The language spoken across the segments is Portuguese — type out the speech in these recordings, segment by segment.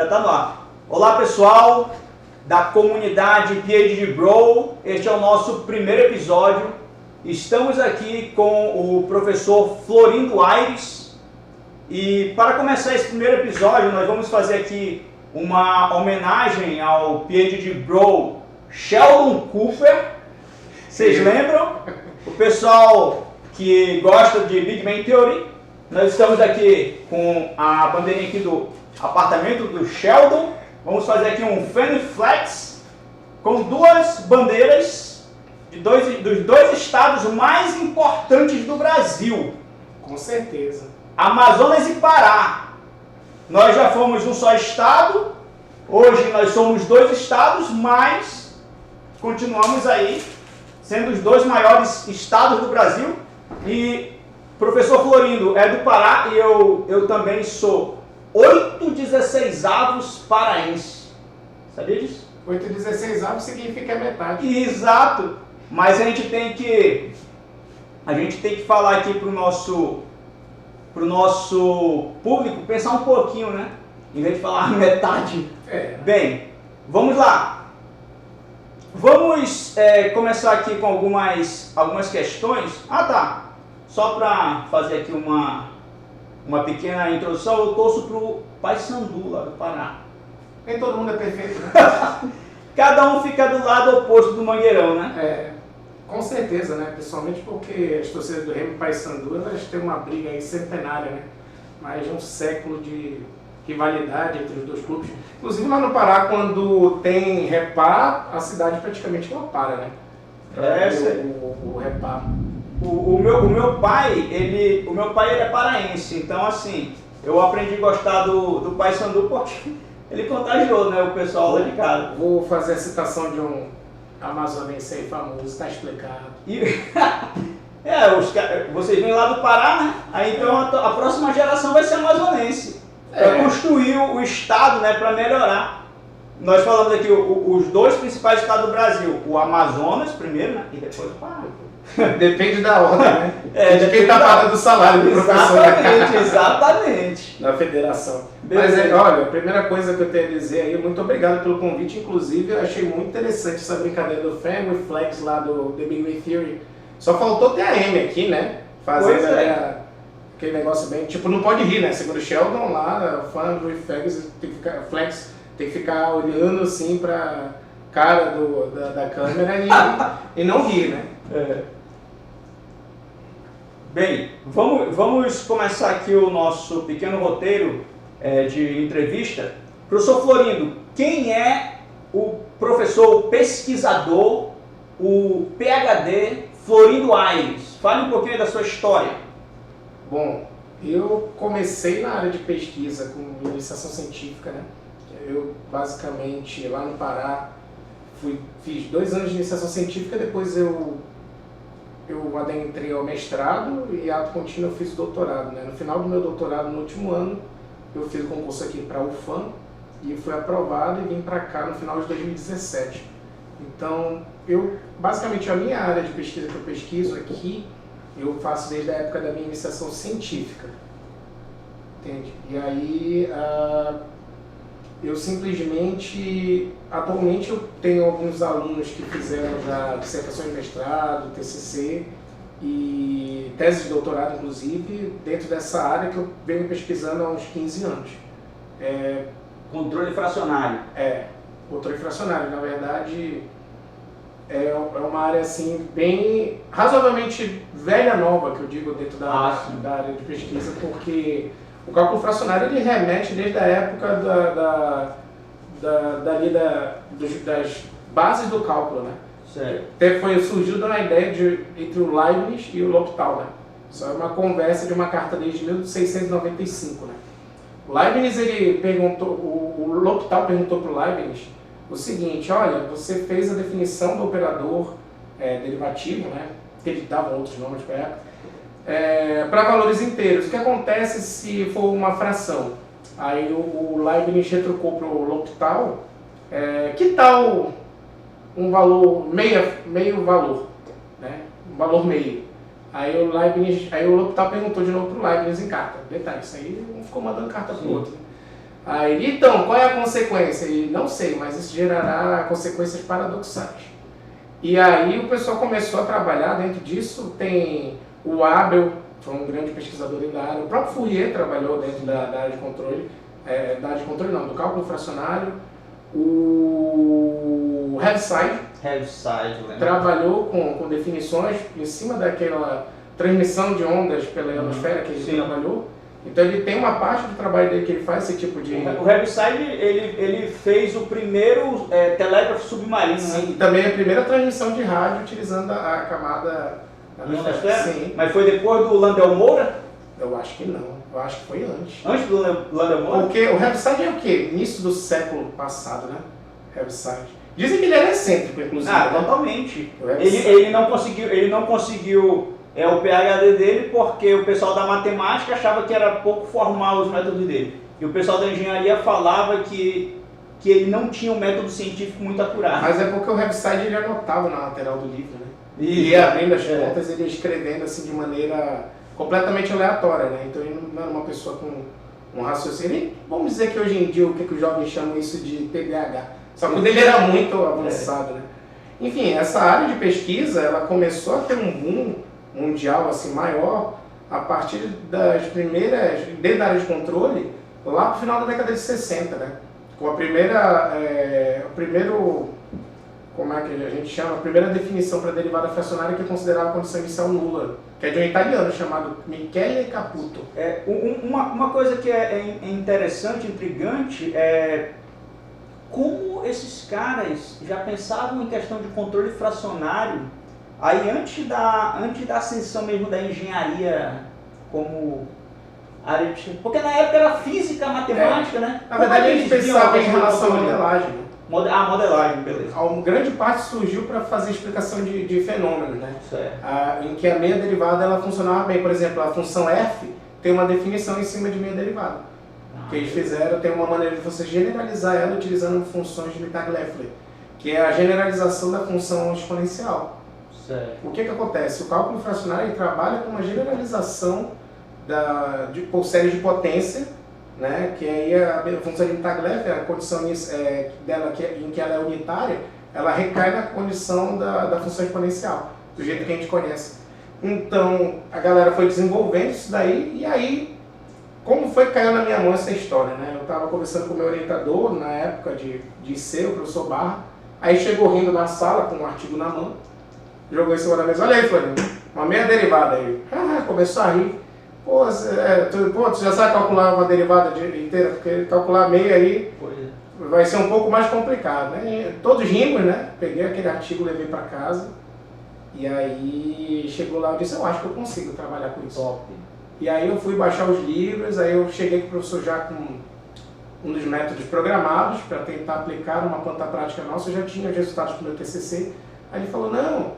Já tá no ar. Olá pessoal da comunidade PhD Bro, este é o nosso primeiro episódio. Estamos aqui com o professor Florindo Aires e para começar esse primeiro episódio nós vamos fazer aqui uma homenagem ao PhD Bro Sheldon Cooper. Vocês lembram? O pessoal que gosta de Big Bang Theory, nós estamos aqui com a bandeirinha aqui do apartamento do Sheldon. Vamos fazer aqui um Family Flex com duas bandeiras dos dois estados mais importantes do Brasil. Com certeza. Amazonas e Pará. Nós já fomos um só estado, hoje nós somos dois estados, mas continuamos aí sendo os dois maiores estados do Brasil. E professor Florindo é do Pará e eu também sou 8/16 paraense. Sabia disso? 8/16 significa metade. Exato. Mas a gente tem que falar aqui pro nosso público pensar um pouquinho, né? Em vez de falar metade. Bem, vamos lá. Vamos começar aqui com algumas questões. Só para fazer aqui uma pequena introdução, eu torço pro Paysandu lá do Pará. Nem todo mundo é perfeito, né? Cada um fica do lado oposto do Mangueirão, né? Com certeza, né? Principalmente porque as torcidas do Remo e Paysandu, elas têm uma briga aí centenária, né? Mais de um século de rivalidade entre os dois clubes. Inclusive lá no Pará, quando tem repá, a cidade praticamente não para, né? O repá. O meu pai, ele é paraense, então assim, eu aprendi a gostar do Paysandu porque ele contagiou, né, o pessoal lá de casa. Vou fazer a citação de um amazonense aí famoso, está explicado. Vocês vêm lá do Pará, né? Aí então a próxima geração vai ser amazonense. Para construir o estado, né, para melhorar. Nós falamos aqui os dois principais estados do Brasil, o Amazonas primeiro, né, e depois o Pará. Depende da ordem, né? De quem está pagando o salário do professor. Exatamente. Na federação. Beleza. Mas olha, a primeira coisa que eu tenho a dizer aí, muito obrigado pelo convite. Inclusive, eu achei muito interessante essa brincadeira do Family Flex lá do The Big Bang Theory. Só faltou ter a M aqui, né? Fazendo aquele negócio bem. Tipo, não pode rir, né? Segundo o Sheldon lá, Family Flex tem que ficar olhando assim pra cara da câmera e não rir, né? Bem, vamos começar aqui o nosso pequeno roteiro de entrevista. Professor Florindo, quem é o professor, o pesquisador, o PhD Florindo Aires? Fale um pouquinho da sua história. Bom, eu comecei na área de pesquisa com iniciação científica, né? Eu basicamente lá no Pará fiz 2 anos de iniciação científica, depois eu adentrei ao mestrado e ato contínuo eu fiz o doutorado, né? No final do meu doutorado, no último ano, eu fiz o concurso aqui para a UFAM e fui aprovado e vim para cá no final de 2017. Então, basicamente a minha área de pesquisa que eu pesquiso aqui, eu faço desde a época da minha iniciação científica, entende? E aí, eu simplesmente, atualmente eu tenho alguns alunos que fizeram já dissertação de mestrado, TCC e tese de doutorado, inclusive, dentro dessa área que eu venho pesquisando há uns 15 anos. Controle fracionário. Controle fracionário, na verdade, é uma área assim, bem razoavelmente velha, nova, que eu digo dentro da área de pesquisa, porque o cálculo fracionário ele remete desde a época das bases do cálculo, né? Certo. Surgiu da ideia entre o Leibniz e o L'Hopital, né? Isso é uma conversa de uma carta desde 1695, né? O Leibniz, o L'Hopital perguntou para o Leibniz o seguinte: olha, você fez a definição do operador derivativo, né? Eles davam outros nomes para a época. Para valores inteiros, o que acontece se for uma fração? Aí o Leibniz retrucou para o L'Hopital, que tal um valor, meio valor, né? Um valor meio. Aí o L'Hopital perguntou de novo para o Leibniz em carta. Detalhe, isso aí um ficou mandando carta para o outro. Aí ele, então, qual é a consequência? Ele, não sei, mas isso gerará consequências paradoxais. E aí o pessoal começou a trabalhar dentro disso. Tem o Abel, foi um grande pesquisador da área. O próprio Fourier trabalhou dentro da área de controle. Da área de controle não, do cálculo fracionário. O Heaviside trabalhou com definições em cima daquela transmissão de ondas pela ionosfera que ele trabalhou. Então ele tem uma parte do trabalho dele que ele faz esse tipo de... O Heaviside, ele fez o primeiro telégrafo submarino, sim, né? E também a primeira transmissão de rádio utilizando a camada da ionosfera. Sim. Mas foi depois do Landel Moura? Eu acho que não. Eu acho que foi antes. Antes do Landel Moura? Porque o Heaviside é o quê? Início do século passado, né? Heaviside. Dizem que ele era excêntrico, inclusive. Ah, né? Totalmente. Ele não conseguiu o PhD dele porque o pessoal da matemática achava que era pouco formal os métodos dele. E o pessoal da engenharia falava que ele não tinha um método científico muito acurado. Mas é porque o Heaviside ele anotava na lateral do livro, né? Isso. Ele ia abrindo as contas, ele ia escrevendo assim de maneira completamente aleatória, né? Então ele não era uma pessoa com um raciocínio. Vamos dizer que hoje em dia o que os jovens chamam isso de TDAH. Só que o dele era muito avançado, né? Enfim, essa área de pesquisa, ela começou a ter um boom mundial assim maior a partir das primeiras, dentro da área de controle, lá para o final da década de 60, né? Com a como é que a gente chama? A primeira definição para derivada fracionária que é considerada a condição inicial nula, que é de um italiano chamado Michele Caputo. Uma coisa que é interessante, intrigante, é como esses caras já pensavam em questão de controle fracionário aí antes da ascensão mesmo da engenharia como área de... Porque na época era física, matemática, né? Na verdade eles pensavam em relação à modelagem. Né? Modelagem, beleza. Uma grande parte surgiu para fazer explicação de fenômenos, né? Certo. Em que a meia derivada ela funcionava bem. Por exemplo, a função f tem uma definição em cima de meia derivada. Que eles fizeram, tem uma maneira de você generalizar ela utilizando funções de Mittag-Leffler, que é a generalização da função exponencial. Certo. O que acontece? O cálculo fracionário ele trabalha com uma generalização por série de potência, né? Que aí a função de Mittag-Leffler, a condição dela em que ela é unitária, ela recai na condição da função exponencial, do jeito que a gente conhece. Então, a galera foi desenvolvendo isso daí, e aí, como foi que caiu na minha mão essa história, né? Eu estava conversando com o meu orientador, na época de IC, o professor Barra, aí chegou rindo na sala, com um artigo na mão, jogou em cima da mesa, olha aí, Flávio, uma meia derivada aí. Começou a rir. Pô, tu já sabe calcular uma derivada inteira, porque calcular meia aí vai ser um pouco mais complicado, né? E todos rimos, né? Peguei aquele artigo, levei para casa, e aí chegou lá e disse, eu acho que eu consigo trabalhar com isso. Top. E aí eu fui baixar os livros, aí eu cheguei com o professor já com um dos métodos programados para tentar aplicar uma planta prática nossa, eu já tinha os resultados do meu TCC. Aí ele falou, não,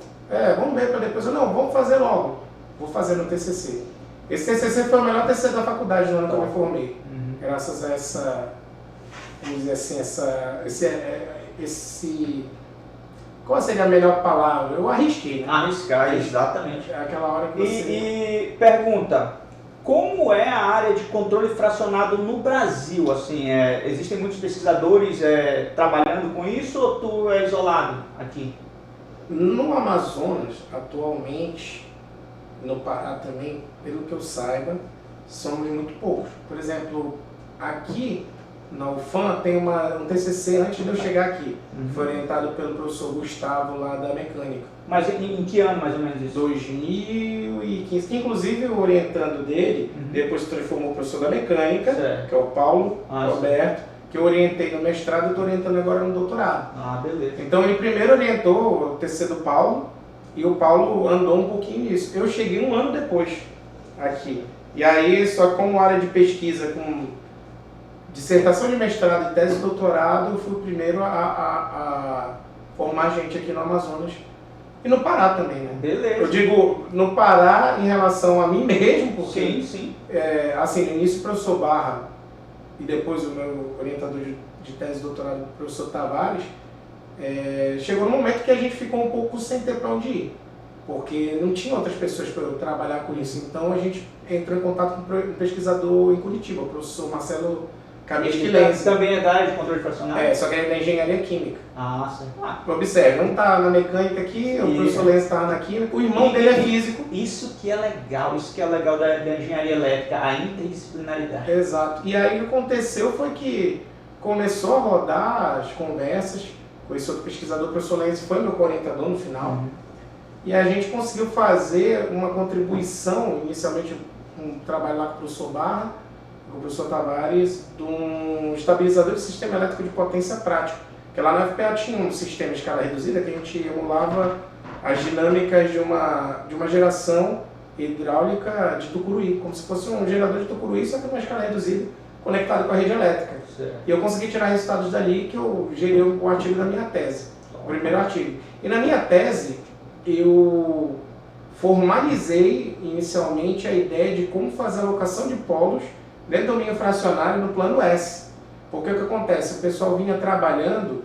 vamos ver para depois. Eu, não, vamos fazer logo. Vou fazer no TCC. Esse TCC foi o melhor TCC da faculdade no ano que eu me formei. Graças a essa, vamos dizer assim, qual seria a melhor palavra? Eu arrisquei, né? Arriscar, exatamente. É aquela hora que você... E pergunta, como é a área de controle fracionado no Brasil? Assim, existem muitos pesquisadores trabalhando com isso ou tu é isolado aqui? No Amazonas, atualmente, no Pará também, pelo que eu saiba, somos muito poucos. Por exemplo, aqui na UFAM tem um TCC antes de eu chegar aqui, foi orientado pelo professor Gustavo lá da mecânica. Mas em que ano mais ou menos isso? 2015, que inclusive o orientando dele, depois se transformou o professor da mecânica, que é o Paulo Roberto, que eu orientei no mestrado e estou orientando agora no doutorado. Ah, beleza. Então ele primeiro orientou o TCC do Paulo, e o Paulo andou um pouquinho nisso. Eu cheguei um ano depois aqui. E aí, só como área de pesquisa, com dissertação de mestrado e tese de doutorado, eu fui o primeiro a formar gente aqui no Amazonas. E no Pará também, né? Beleza. Eu digo no Pará em relação a mim mesmo, porque sim. Assim, no início o professor Barra e depois o meu orientador de tese de doutorado, o professor Tavares, chegou no momento que a gente ficou um pouco sem ter para onde ir, porque não tinha outras pessoas para eu trabalhar com isso. Então a gente entrou em contato com um pesquisador em Curitiba, o professor Marcelo Kaminsky-Lensing. Também é da área de controle fracionário? Só que ele é da engenharia química. Ah, sim. Observe, um está na mecânica aqui, o professor Lenz está na química, o irmão dele é físico. Isso que é legal da engenharia elétrica, a interdisciplinaridade. Exato. E aí o que aconteceu foi que começou a rodar as conversas com esse outro pesquisador, o professor Lenz foi meu orientador no final, e a gente conseguiu fazer uma contribuição, inicialmente um trabalho lá com o professor Barra, com o professor Tavares, de um estabilizador de sistema elétrico de potência prático. Porque lá na FPA tinha um sistema de escala reduzida que a gente emulava as dinâmicas de uma geração hidráulica de Tucuruí, como se fosse um gerador de Tucuruí, só que uma escala reduzida, conectado com a rede elétrica. Certo. E eu consegui tirar resultados dali que eu gerei o artigo da minha tese, o primeiro artigo. E na minha tese, eu formalizei inicialmente a ideia de como fazer a alocação de polos dentro do domínio fracionário no plano S. Porque o que acontece? O pessoal vinha trabalhando,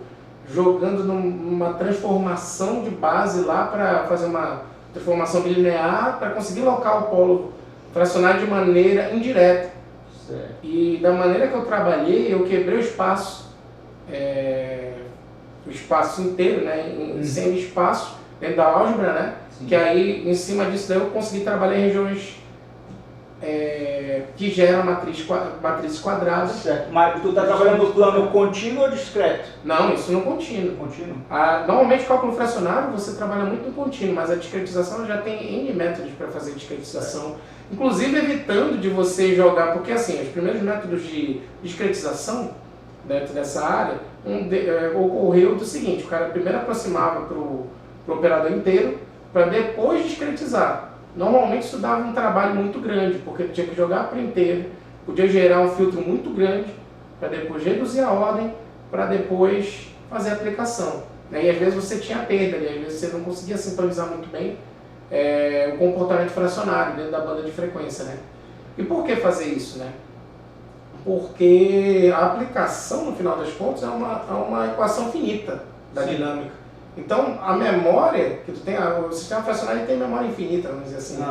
jogando numa transformação de base lá para fazer uma transformação bilinear para conseguir alocar o polo fracionário de maneira indireta. Certo. E da maneira que eu trabalhei, eu quebrei o espaço inteiro, né, em semi-espaço, dentro da álgebra, né? Sim. Que aí, em cima disso, daí eu consegui trabalhar em regiões que geram matrizes quadradas. Certo. Mas tu está trabalhando no plano contínuo ou discreto? Não, isso no contínuo. Contínuo? Normalmente, cálculo fracionário, você trabalha muito no contínuo, mas a discretização já tem N métodos para fazer discretização. Inclusive evitando de você jogar, porque assim, os primeiros métodos de discretização dentro dessa área ocorreu do seguinte: o cara primeiro aproximava para o operador inteiro, para depois discretizar. Normalmente isso dava um trabalho muito grande, porque tinha que jogar para inteiro, podia gerar um filtro muito grande, para depois reduzir a ordem, para depois fazer a aplicação. E às vezes você tinha perda, às vezes você não conseguia sintonizar muito bem o comportamento fracionário dentro da banda de frequência, né? E por que fazer isso, né? Porque a aplicação, no final das contas, é uma equação finita da dinâmica. Então, a memória que tu tem, o sistema fracionário tem memória infinita, vamos dizer assim.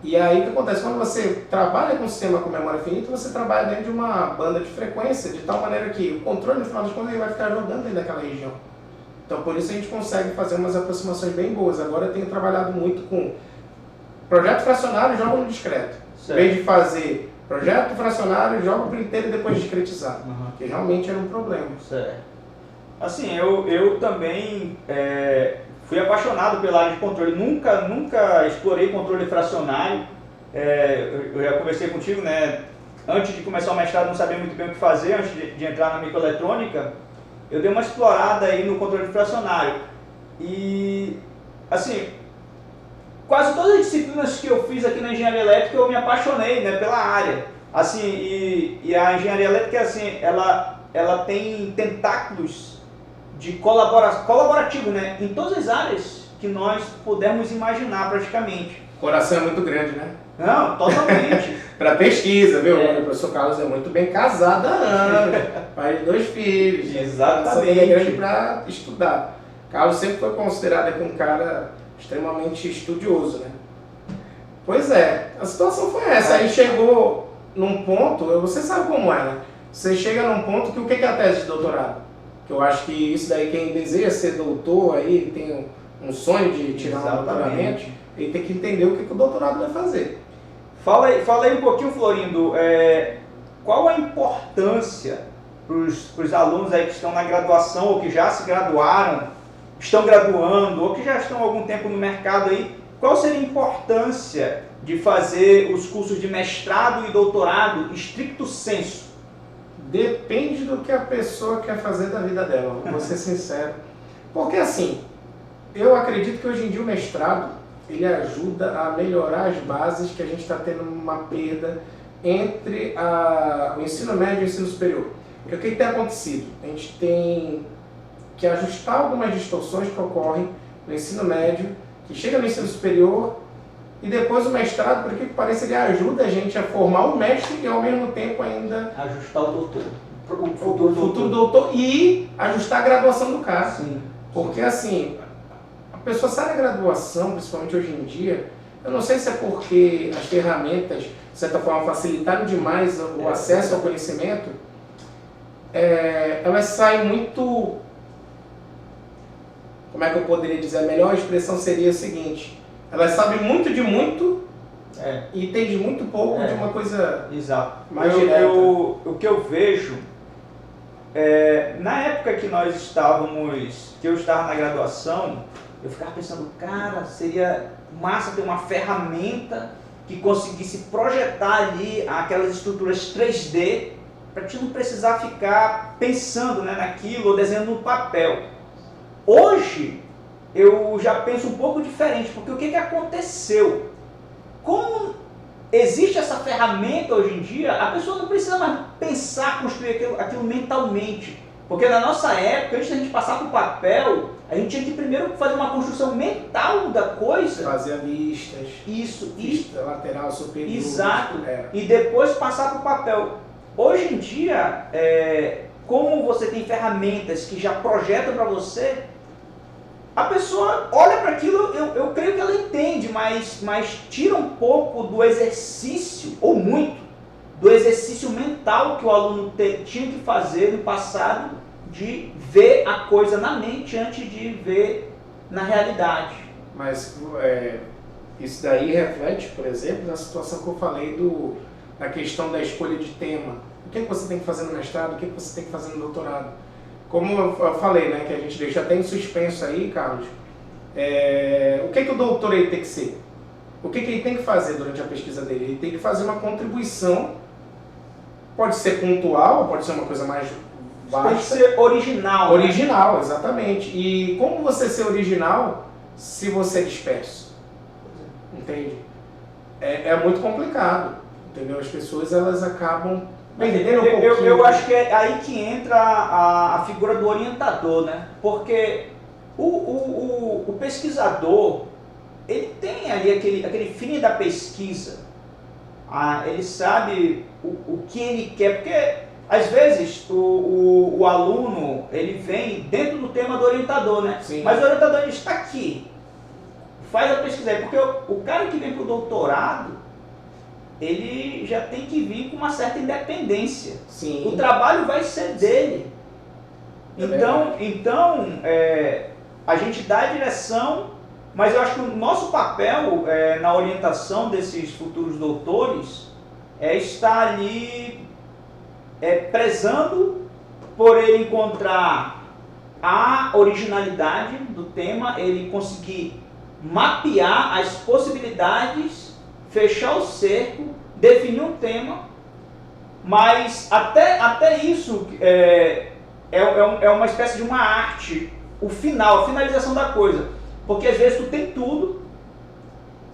E aí o que acontece? Quando você trabalha com um sistema com memória finita, você trabalha dentro de uma banda de frequência, de tal maneira que o controle, no final das contas, ele vai ficar jogando dentro daquela região. Então, por isso a gente consegue fazer umas aproximações bem boas. Agora eu tenho trabalhado muito com projeto fracionário e jogo no discreto. Certo. Em vez de fazer projeto fracionário, jogo para inteiro e depois discretizar. Que realmente era um problema. Certo. Assim, eu também fui apaixonado pela área de controle. Nunca explorei controle fracionário. Eu já conversei contigo, né? Antes de começar o mestrado, não sabia muito bem o que fazer. Antes de entrar na microeletrônica, eu dei uma explorada aí no controle fracionário. E, assim, quase todas as disciplinas que eu fiz aqui na engenharia elétrica, eu me apaixonei, né, pela área. Assim, e a engenharia elétrica, assim, ela tem tentáculos de colaborativo, né, em todas as áreas que nós pudermos imaginar praticamente. O coração é muito grande, né? Não, totalmente. Para pesquisa, viu? O professor Carlos é muito bem casado há anos, pai de 2 filhos. Exatamente. É grande para estudar. Carlos sempre foi considerado aqui um cara extremamente estudioso, né? Pois é, a situação foi essa. Aí chegou num ponto, você sabe como é, né? Você chega num ponto que o que é a tese de doutorado? Que eu acho que isso daí, quem deseja ser doutor, aí tem um sonho de tirar um doutoramento, ele tem que entender o que o doutorado vai fazer. Fala aí um pouquinho, Florindo, qual a importância para os alunos aí que estão na graduação ou que já se graduaram, estão graduando ou que já estão há algum tempo no mercado aí, qual seria a importância de fazer os cursos de mestrado e doutorado estricto sensu? Depende do que a pessoa quer fazer da vida dela, vou ser sincero. Porque assim, eu acredito que hoje em dia o mestrado, ele ajuda a melhorar as bases que a gente está tendo uma perda entre o ensino médio e o ensino superior. Porque o que tem acontecido? A gente tem que ajustar algumas distorções que ocorrem no ensino médio, que chega no ensino superior, e depois o mestrado, por que parece, ele ajuda a gente a formar um mestre e ao mesmo tempo ainda ajustar o doutor. O futuro doutor e ajustar a graduação do cara. Sim. Porque assim, a pessoa sai da graduação, principalmente hoje em dia, eu não sei se é porque as ferramentas, de certa forma, facilitaram demais o acesso ao conhecimento, elas saem muito... Como é que eu poderia dizer? A melhor expressão seria o seguinte: elas sabem muito de muito e entendem muito pouco de uma coisa mais direta. O que eu vejo, na época que eu estava na graduação, eu ficava pensando, cara, seria massa ter uma ferramenta que conseguisse projetar ali aquelas estruturas 3D para a gente não precisar ficar pensando, né, naquilo ou desenhando no papel. Hoje eu já penso um pouco diferente, porque o que aconteceu? Como existe essa ferramenta hoje em dia, a pessoa não precisa mais pensar, construir aquilo mentalmente. Porque na nossa época, antes da gente passar para o papel, a gente tinha que primeiro fazer uma construção mental da coisa. Fazer listas. Isso. Lista lateral, superior. Exato. E depois passar para o papel. Hoje em dia, como você tem ferramentas que já projetam para você, a pessoa olha para aquilo, eu creio que ela entende, mas tira um pouco do exercício, ou muito, do exercício mental que o aluno tinha que fazer no passado, de ver a coisa na mente antes de ver na realidade. Mas isso daí reflete, por exemplo, na situação que eu falei da questão da escolha de tema. O que você tem que fazer no mestrado, o que você tem que fazer no doutorado. Como eu falei, né, que a gente deixa até em suspenso aí, Carlos, o que o doutor aí tem que ser? O que ele tem que fazer durante a pesquisa dele? Ele tem que fazer uma contribuição, pode ser pontual, pode ser uma coisa mais baixa. Pode ser original. Original, né? Exatamente. E como você ser original se você é disperso? Entende? É muito complicado, entendeu? As pessoas, elas acabam... Eu acho que é aí que entra a figura do orientador, né? Porque o pesquisador, ele tem ali aquele feeling da pesquisa. Ele sabe o que ele quer, porque às vezes o aluno, ele vem dentro do tema do orientador, né? Sim. Mas o orientador está aqui, faz a pesquisa aí, porque o cara que vem para o doutorado, ele já tem que vir com uma certa independência. Sim. O trabalho vai ser dele. Então, a gente dá a direção, mas eu acho que o nosso papel na orientação desses futuros doutores é estar ali prezando por ele encontrar a originalidade do tema, ele conseguir mapear as possibilidades, fechar o cerco, definir um tema, mas até isso é uma espécie de uma arte, o final, a finalização da coisa, porque às vezes tu tem tudo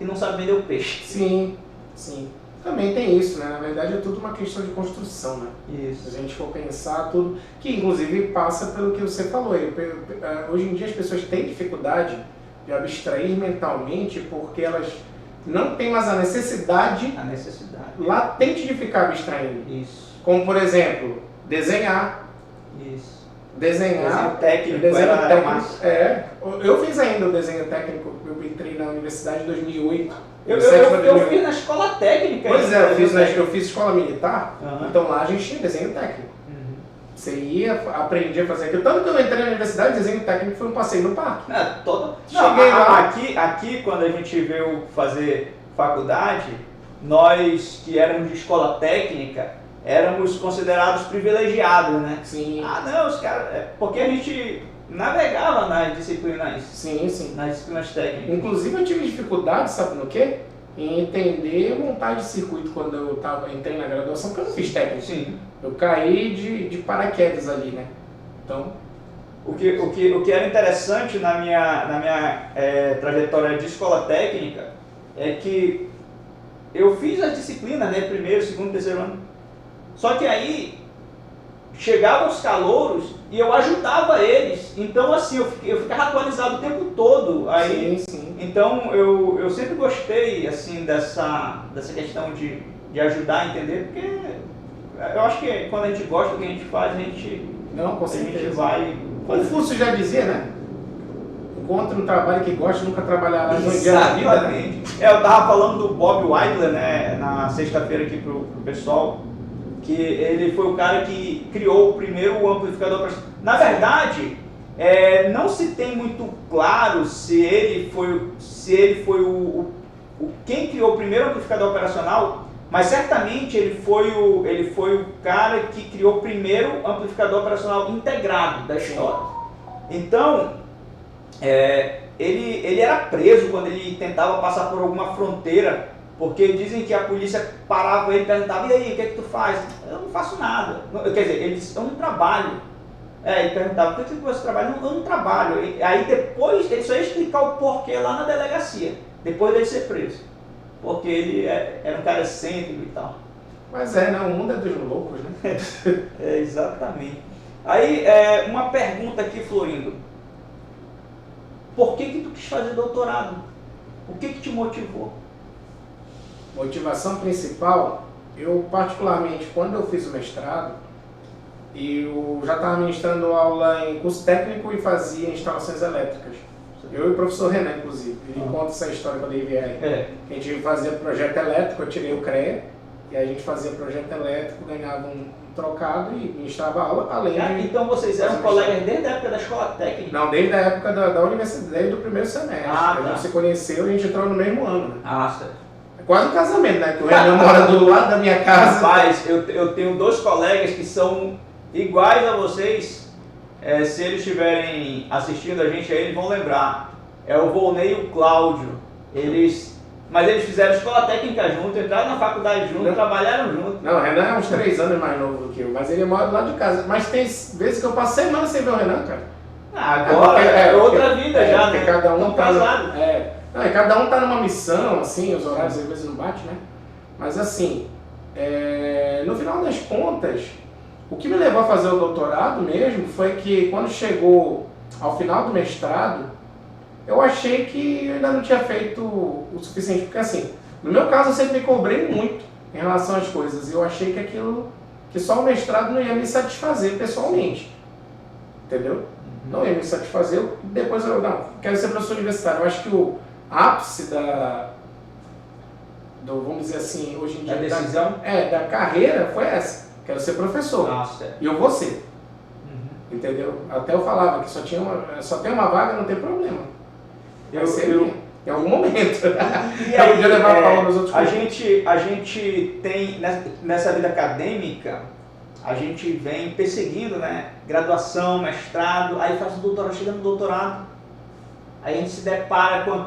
e não sabe vender o peixe. Sim, sim. Também tem isso, né? Na verdade é tudo uma questão de construção, né? Isso. Se a gente for pensar tudo, que inclusive passa pelo que você falou. Hoje em dia as pessoas têm dificuldade de abstrair mentalmente porque elas não têm mais a necessidade latente de ficar abstraindo. Isso. Como, por exemplo, desenhar. Isso. Desenho técnico. Eu fiz ainda o desenho técnico, eu entrei na universidade em 2008. Eu fiz na escola técnica. Pois eu fiz escola militar, então lá a gente tinha desenho técnico. Você ia, aprendia a fazer aquilo. Tanto que eu entrei na universidade, desenho técnico foi um passeio no parque. Cheguei lá. Aqui, quando a gente veio fazer faculdade, nós que éramos de escola técnica, éramos considerados privilegiados, né? Sim. Os caras... porque a gente navegava nas disciplinas. Sim, sim. Nas disciplinas técnicas. Inclusive eu tive dificuldade, sabe no quê? Em entender montar de circuito quando eu entrei na graduação, porque eu não fiz técnico. Sim. Eu caí de paraquedas ali, né? Então... O que era interessante na minha trajetória de escola técnica é que eu fiz as disciplinas, né? Primeiro, segundo, terceiro ano. Só que aí chegavam os calouros e eu ajudava eles. Então, assim, eu ficava atualizado o tempo todo. Aí, sim. Então, eu sempre gostei, assim, dessa questão de ajudar a entender, porque eu acho que quando a gente gosta do que a gente faz, a gente vai... Confúcio já dizia, né? Encontre um trabalho que gosta, nunca trabalhará no dia da vida, né? Eu estava falando do Bob Weidler, né, na sexta-feira aqui pro pessoal, que ele foi o cara que criou o primeiro amplificador operacional. Na verdade, não se tem muito claro se ele foi quem criou o primeiro amplificador operacional, mas certamente ele foi o cara que criou o primeiro amplificador operacional integrado da história. Então, ele era preso quando ele tentava passar por alguma fronteira, porque dizem que a polícia parava ele e perguntava: e aí, o que é que tu faz? Eu não faço nada. Quer dizer, ele disse: eu não trabalho. Ele perguntava: por que você trabalha? Eu não trabalho. Aí depois ele só ia explicar o porquê lá na delegacia, depois dele ser preso. Porque ele era um cara excêntrico e tal. Mas né? O mundo é dos loucos, né? Exatamente. Aí, uma pergunta aqui, Florindo. Por que tu quis fazer doutorado? O que te motivou? Motivação principal, eu particularmente, quando eu fiz o mestrado, eu já estava ministrando aula em curso técnico e fazia instalações elétricas. Eu e o professor Renan, inclusive, ele conta essa história quando ele vier aí. A gente fazia projeto elétrico, eu tirei o CREA, e aí a gente fazia projeto elétrico, ganhava um trocado e ministrava aula, além de... Então vocês eram colegas desde a época da escola técnica? Não, desde a época da universidade, desde o primeiro semestre. A gente se conheceu e a gente entrou no mesmo ano. Né? Certo. É quase um casamento, né? Que o Renan mora do lado da minha casa. Rapaz, eu tenho 2 colegas que são iguais a vocês. Se eles estiverem assistindo a gente aí, eles vão lembrar. É o Volney e o Cláudio. Mas eles fizeram escola técnica junto, entraram na faculdade junto, trabalharam junto. Não, o Renan é uns 3 anos mais novo do que eu, mas ele mora do lado de casa. Mas tem vezes que eu passo semana sem ver o Renan, cara. Agora é outra vida já, né? Cada um tá casado. Cada um tá numa missão, assim, os horários às vezes não batem, né? Mas assim, no final das contas, o que me levou a fazer o doutorado mesmo foi que quando chegou ao final do mestrado, eu achei que eu ainda não tinha feito o suficiente, porque assim, no meu caso eu sempre me cobrei muito em relação às coisas, e eu achei que só o mestrado não ia me satisfazer pessoalmente, entendeu? Não ia me satisfazer, depois eu quero ser professor universitário. Eu acho que o ápice vamos dizer assim, hoje em dia, a decisão? Da carreira foi essa, quero ser professor, e eu vou ser, entendeu? Até eu falava que só tem uma vaga, não tem problema. Em algum momento. E aí, podia levar a nos outros a gente tem, nessa vida acadêmica, a gente vem perseguindo, né? Graduação, mestrado, aí faz o doutorado, chega no doutorado, aí a gente se depara com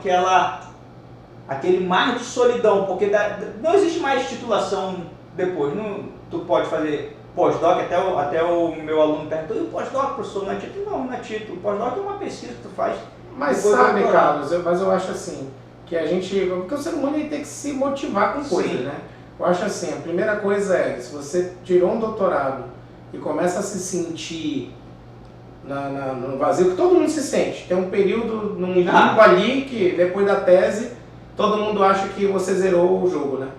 aquele mar de solidão, porque não existe mais titulação depois. Tu pode fazer pós-doc, até o meu aluno perguntou: e o pós-doc, professor, não é título? Não é título. O pós-doc é uma pesquisa que tu faz. Mas sabe, Carlos, mas eu acho assim, que a gente, porque o ser humano tem que se motivar com coisas, né? Eu acho assim, a primeira coisa se você tirou um doutorado e começa a se sentir no vazio, que todo mundo se sente, tem um período, num limbo ali, que depois da tese, todo mundo acha que você zerou o jogo, né?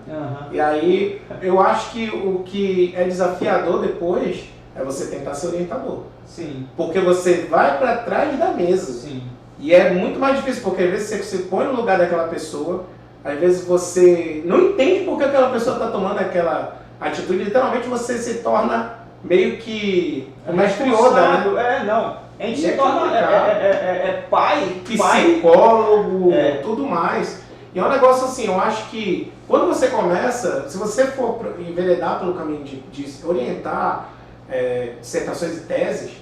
E aí, eu acho que o que é desafiador depois é você tentar ser orientador. Sim. Porque você vai para trás da mesa. Sim. E é muito mais difícil, porque às vezes você se põe no lugar daquela pessoa, às vezes você não entende por que aquela pessoa está tomando aquela atitude, literalmente você se torna meio que o mestre Yoda, né? A gente se torna pai, psicólogo, tudo mais. E é um negócio assim, eu acho que quando você começa, se você for enveredar pelo caminho de orientar dissertações e teses,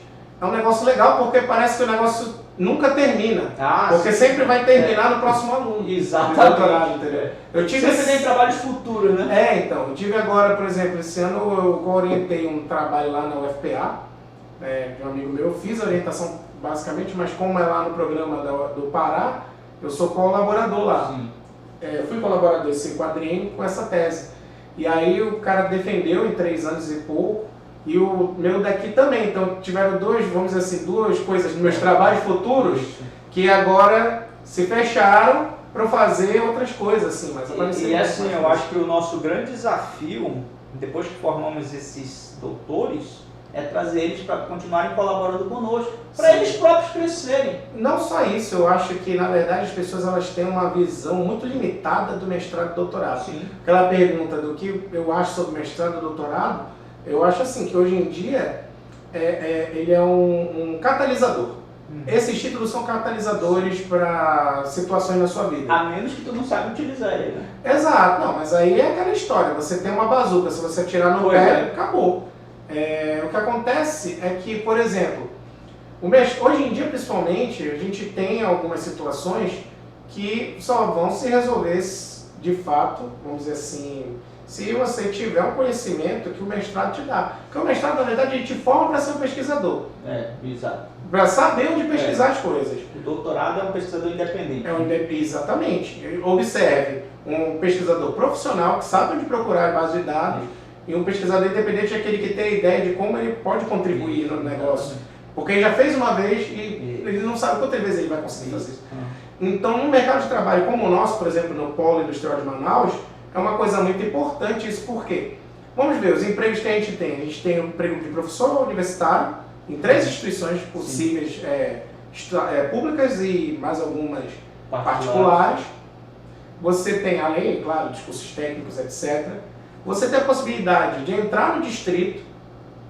é um negócio legal, porque parece que o negócio nunca termina, porque sempre vai terminar no próximo aluno. Exatamente. Entendeu? Sempre tem trabalhos futuros, né? Então, eu tive agora, por exemplo, esse ano eu orientei um trabalho lá na UFPA, de um amigo meu. Eu fiz a orientação basicamente, mas como é lá no programa do Pará, eu sou colaborador lá. Eu fui colaborador desse quadrinho com essa tese. E aí o cara defendeu em 3 anos e pouco, e o meu daqui também. Então tiveram vamos dizer assim, 2 coisas nos meus trabalhos futuros que agora se fecharam para fazer outras coisas, assim. Mas e assim, eu acho que o nosso grande desafio, depois que formamos esses doutores, é trazer eles para continuarem colaborando conosco, para eles próprios crescerem. Não só isso, eu acho que na verdade as pessoas elas têm uma visão muito limitada do mestrado e doutorado. Sim. Aquela pergunta do que eu acho sobre mestrado e doutorado, Eu acho assim, que hoje em dia ele é um catalisador. Esses títulos são catalisadores para situações na sua vida. A menos que tu não saiba utilizar ele, né? Exato, não, mas aí é aquela história, você tem uma bazuca, se você atirar no pé, acabou. O que acontece é que, por exemplo, hoje em dia principalmente, a gente tem algumas situações que só vão se resolver de fato, vamos dizer assim, se você tiver um conhecimento que o mestrado te dá. Porque o mestrado, na verdade, ele te forma para ser um pesquisador. Exato. Para saber onde pesquisar as coisas. O doutorado é um pesquisador independente. Exatamente. Observe, um pesquisador profissional que sabe onde procurar a base de dados e um pesquisador independente é aquele que tem a ideia de como ele pode contribuir no negócio. Porque ele já fez uma vez e ele não sabe quantas vezes ele vai conseguir fazer isso. Então, no mercado de trabalho como o nosso, por exemplo, no Polo Industrial de Manaus, é uma coisa muito importante isso, por quê? Vamos ver, os empregos que a gente tem um emprego de professor universitário, em 3 instituições possíveis, públicas e mais algumas particulares. Você tem, além, claro, dos cursos técnicos, etc., você tem a possibilidade de entrar no distrito,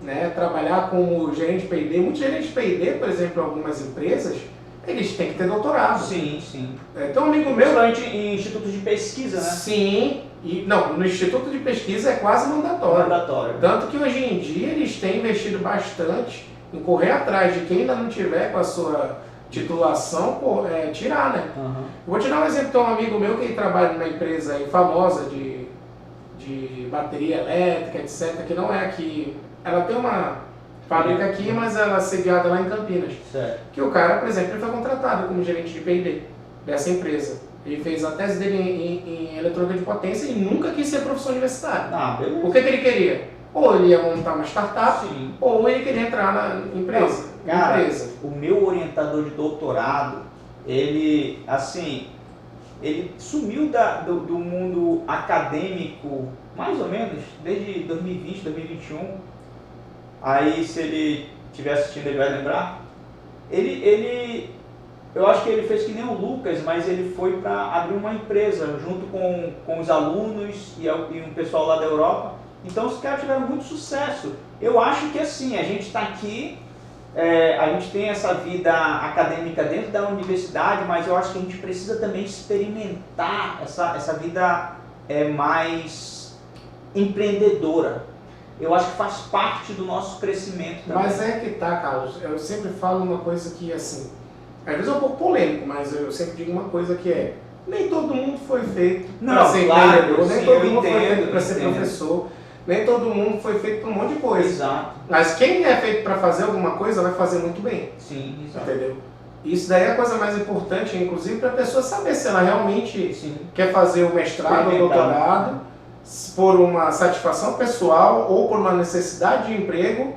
né, trabalhar como gerente de P&D. Muitos gerentes de P&D, por exemplo, em algumas empresas, eles têm que ter doutorado. Sim. Então, um amigo meu... Principalmente em institutos de pesquisa, né? Sim. No Instituto de Pesquisa é quase mandatório. Tanto que hoje em dia eles têm investido bastante em correr atrás de quem ainda não tiver com a sua titulação, tirar, né? Vou te dar um exemplo de um amigo meu que trabalha numa empresa aí famosa de bateria elétrica, etc., que não é aqui. Ela tem uma fábrica aqui, mas ela é sediada lá em Campinas. Certo. Que o cara, por exemplo, ele foi contratado como gerente de P&D dessa empresa. Ele fez a tese dele em eletrônica de potência e nunca quis ser professor universitário. Beleza. O que ele queria? Ou ele ia montar uma startup, ou ele queria entrar na empresa. Cara, o meu orientador de doutorado, ele sumiu do mundo acadêmico, mais ou menos, desde 2020, 2021. Aí, se ele estiver assistindo, ele vai lembrar. Eu acho que ele fez que nem o Lucas, mas ele foi para abrir uma empresa junto com os alunos e um pessoal lá da Europa. Então os caras tiveram muito sucesso. Eu acho que assim, a gente está aqui, a gente tem essa vida acadêmica dentro da universidade, mas eu acho que a gente precisa também experimentar essa vida mais empreendedora. Eu acho que faz parte do nosso crescimento também. Mas é que tá, Carlos, eu sempre falo uma coisa que assim, às vezes é um pouco polêmico, mas eu sempre digo uma coisa que nem todo mundo foi feito para ser empreendedor, nem todo mundo foi feito para ser professor, nem todo mundo foi feito para um monte de coisa. Exato. Mas quem é feito para fazer alguma coisa vai fazer muito bem. Sim, exato. Entendeu? Isso daí é a coisa mais importante, inclusive, para a pessoa saber se ela realmente quer fazer o mestrado ou doutorado, por uma satisfação pessoal ou por uma necessidade de emprego,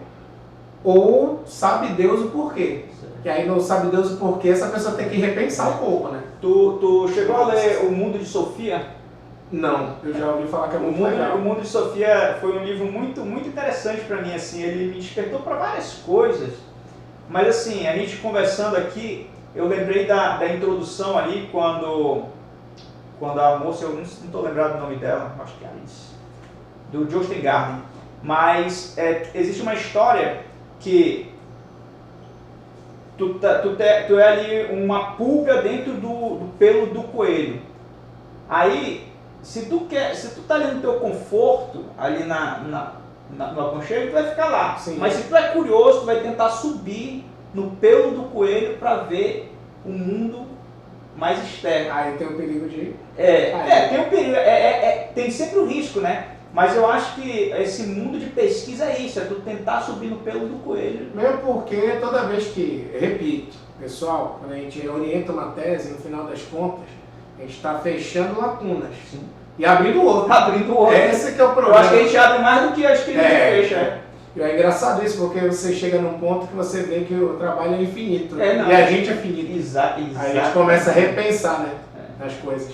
ou sabe Deus o porquê. E aí não sabe Deus o porquê, essa pessoa tem que repensar um pouco, né? Tu chegou a ler O Mundo de Sofia? Não, eu já ouvi falar que é muito legal. O Mundo de Sofia foi um livro muito, muito interessante para mim, assim, ele me despertou para várias coisas, mas assim, a gente conversando aqui, eu lembrei da introdução ali, quando a moça, eu não estou lembrado do nome dela, acho que é Alice, do Justin Garden, mas existe uma história que tu é ali uma pulga dentro do pelo do coelho. Aí, se tu tá ali no teu conforto, ali no aconchego, tu vai ficar lá. Sim. Mas se tu é curioso, tu vai tentar subir no pelo do coelho para ver o mundo mais externo. Aí tem o perigo de... tem um perigo, tem sempre o risco, né? Mas eu acho que esse mundo de pesquisa é isso, é tu tentar subir no pelo do coelho. Mesmo porque toda vez que, repito, pessoal, quando a gente orienta uma tese, no final das contas, a gente está fechando lacunas. Sim. E abrindo outro. Esse que é o problema. Eu acho que a gente abre mais do que acho que a gente fecha. E é engraçado isso, porque você chega num ponto que você vê que o trabalho é infinito. E a gente é finito. Exato. Aí a gente começa a repensar, né, nas coisas.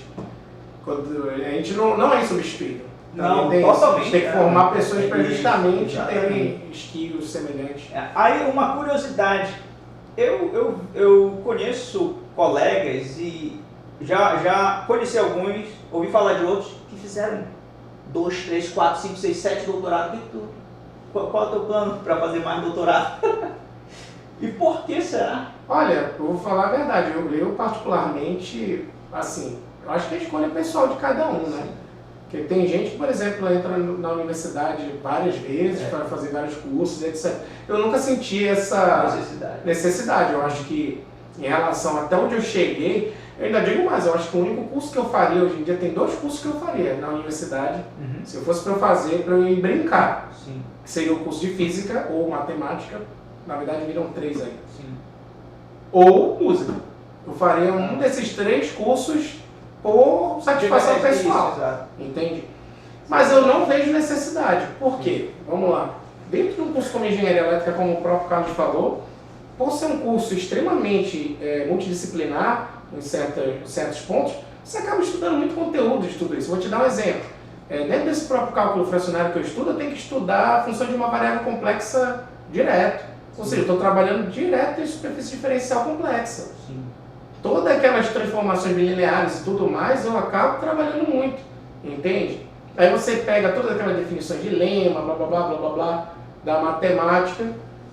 Quando a gente não é insubstituível. Não, totalmente. A gente tem que formar pessoas para justamente terem skills semelhantes. Aí uma curiosidade, eu conheço colegas e já conheci alguns, ouvi falar de outros que fizeram 2, 3, 4, 5, 6, 7 doutorados e tudo. Qual é o teu plano para fazer mais doutorado? E por que será? Olha, eu vou falar a verdade, eu particularmente, assim, eu acho que a escolha é pessoal de cada um, né? Porque tem gente que, por exemplo, entra na universidade várias vezes para fazer vários cursos, etc. Eu nunca senti essa necessidade. Eu acho que, em relação até onde eu cheguei, eu ainda digo mais, eu acho que o único curso que eu faria hoje em dia, tem 2 cursos que eu faria na universidade, se eu fosse para eu fazer, para eu ir brincar. Sim. Seria o curso de física ou matemática, na verdade viram 3 aí. Sim. Ou música. Eu faria um desses 3 cursos por satisfação pessoal. Isso, entende? Mas eu não vejo necessidade. Por quê? Vamos lá. Dentro de um curso como engenharia elétrica, como o próprio Carlos falou, por ser um curso extremamente multidisciplinar, em certos pontos, você acaba estudando muito conteúdo de tudo isso. Vou te dar um exemplo. Dentro desse próprio cálculo fracionário que eu estudo, eu tenho que estudar a função de uma variável complexa direto. Ou seja, eu estou trabalhando direto em superfície diferencial complexa. Sim. Todas aquelas transformações bilineares e tudo mais, eu acabo trabalhando muito, entende? Aí você pega todas aquelas definições de lema, blá blá blá blá blá blá, da matemática,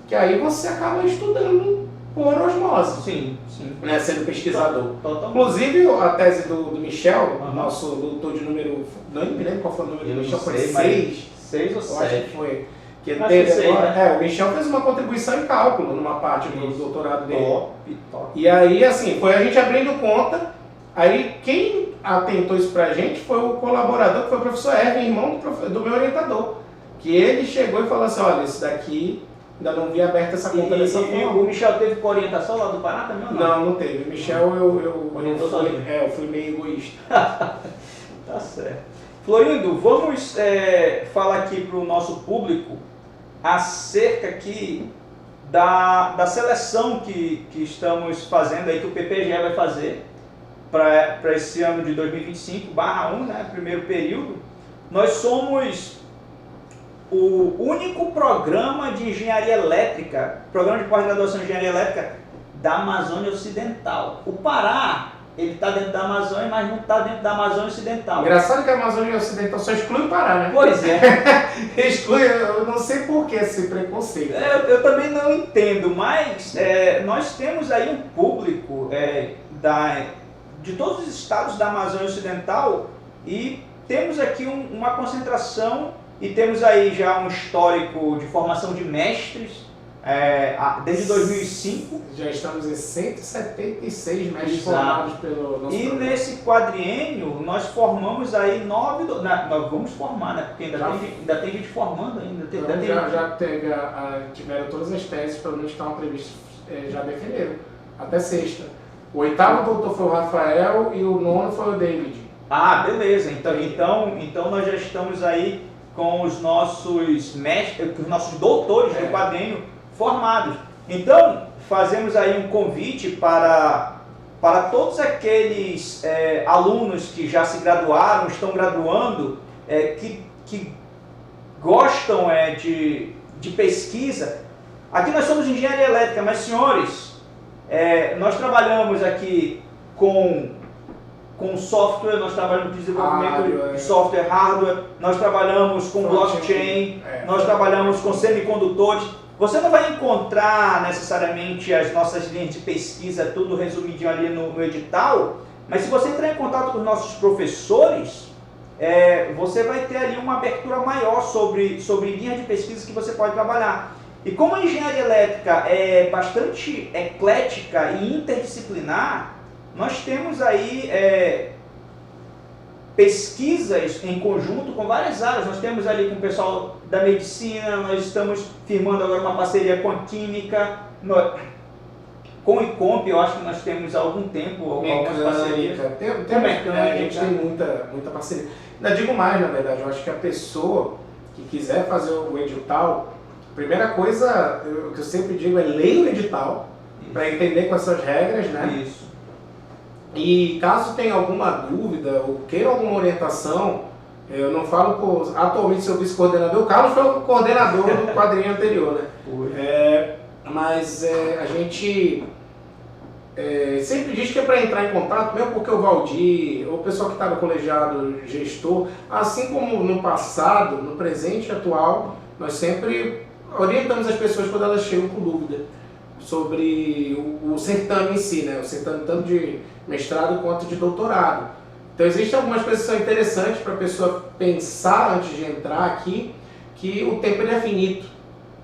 que aí você acaba estudando por osmose. Sim, sim. Né, sendo pesquisador. Totalmente. Inclusive, a tese do Michel, nosso doutor de número, não me lembro qual foi o número do Michel, foi 6. 6 ou 7? Acho que foi. Que Acho teve que sei, agora, né? o Michel fez uma contribuição em cálculo numa parte do doutorado dele. Top. E aí, assim, foi a gente abrindo conta, aí quem atentou isso pra gente foi o colaborador, que foi o professor Erwin, irmão do meu orientador. Que ele chegou e falou assim, olha, isso daqui, ainda não vi aberta essa conta dessa forma. E o Michel teve com orientação lá do Pará também ou não? Não teve. O Michel, eu fui meio egoísta. Tá certo. Florindo, vamos falar aqui para o nosso público acerca aqui da seleção que estamos fazendo aí, que o PPGE vai fazer para esse ano de 2025/1, né, primeiro período. Nós somos o único programa de engenharia elétrica, programa de pós-graduação de engenharia elétrica da Amazônia Ocidental. O Pará, ele está dentro da Amazônia, mas não está dentro da Amazônia Ocidental. Engraçado que a Amazônia Ocidental só exclui o Pará, né? Pois é. Exclui, eu não sei por que esse preconceito. Eu também não entendo, mas nós temos aí um público de todos os estados da Amazônia Ocidental e temos aqui uma concentração e temos aí já um histórico de formação de mestres desde 2005. Já estamos em 176 mestres formados pelo nosso programa. Nesse quadriênio nós formamos aí 9, nós vamos formar, né? Porque ainda tem gente formando ainda. Tiveram todas as teses, pelo menos que estavam previstas, já definiram, até sexta. O 8º doutor foi o Rafael e o 9º foi o David. Ah, beleza. Então nós já estamos aí com os nossos mestres, os nossos doutores do quadriênio formados. Então, fazemos aí um convite para todos aqueles alunos que já se graduaram, estão graduando, que gostam de pesquisa. Aqui nós somos engenharia elétrica, mas senhores, nós trabalhamos aqui com software, nós trabalhamos com desenvolvimento de software, hardware, nós trabalhamos com blockchain, nós trabalhamos com semicondutores. Você não vai encontrar necessariamente as nossas linhas de pesquisa, tudo resumidinho ali no edital, mas se você entrar em contato com os nossos professores, você vai ter ali uma abertura maior sobre linhas de pesquisa que você pode trabalhar. E como a engenharia elétrica é bastante eclética e interdisciplinar, nós temos aí pesquisas em conjunto com várias áreas. Nós temos ali com o pessoal da medicina, nós estamos firmando agora uma parceria com a química, com o ICOMP, eu acho que nós temos há algum tempo algumas parcerias. A gente tem muita parceria. Ainda digo mais, na verdade, eu acho que a pessoa que quiser fazer o edital, a primeira coisa que eu sempre digo é leia o edital, para entender quais são as regras, né? Isso. E caso tenha alguma dúvida ou queira alguma orientação, eu não falo atualmente seu vice-coordenador, o Carlos foi o coordenador do quadrinho anterior, né? Mas a gente sempre diz que é para entrar em contato, mesmo porque o Valdir, o pessoal que está no colegiado, gestor, assim como no passado, no presente e atual, nós sempre orientamos as pessoas quando elas chegam com dúvida sobre o certame em si, né? O certame tanto de mestrado quanto de doutorado. Então existem algumas coisas que são interessantes para a pessoa pensar antes de entrar aqui, que o tempo ele é finito.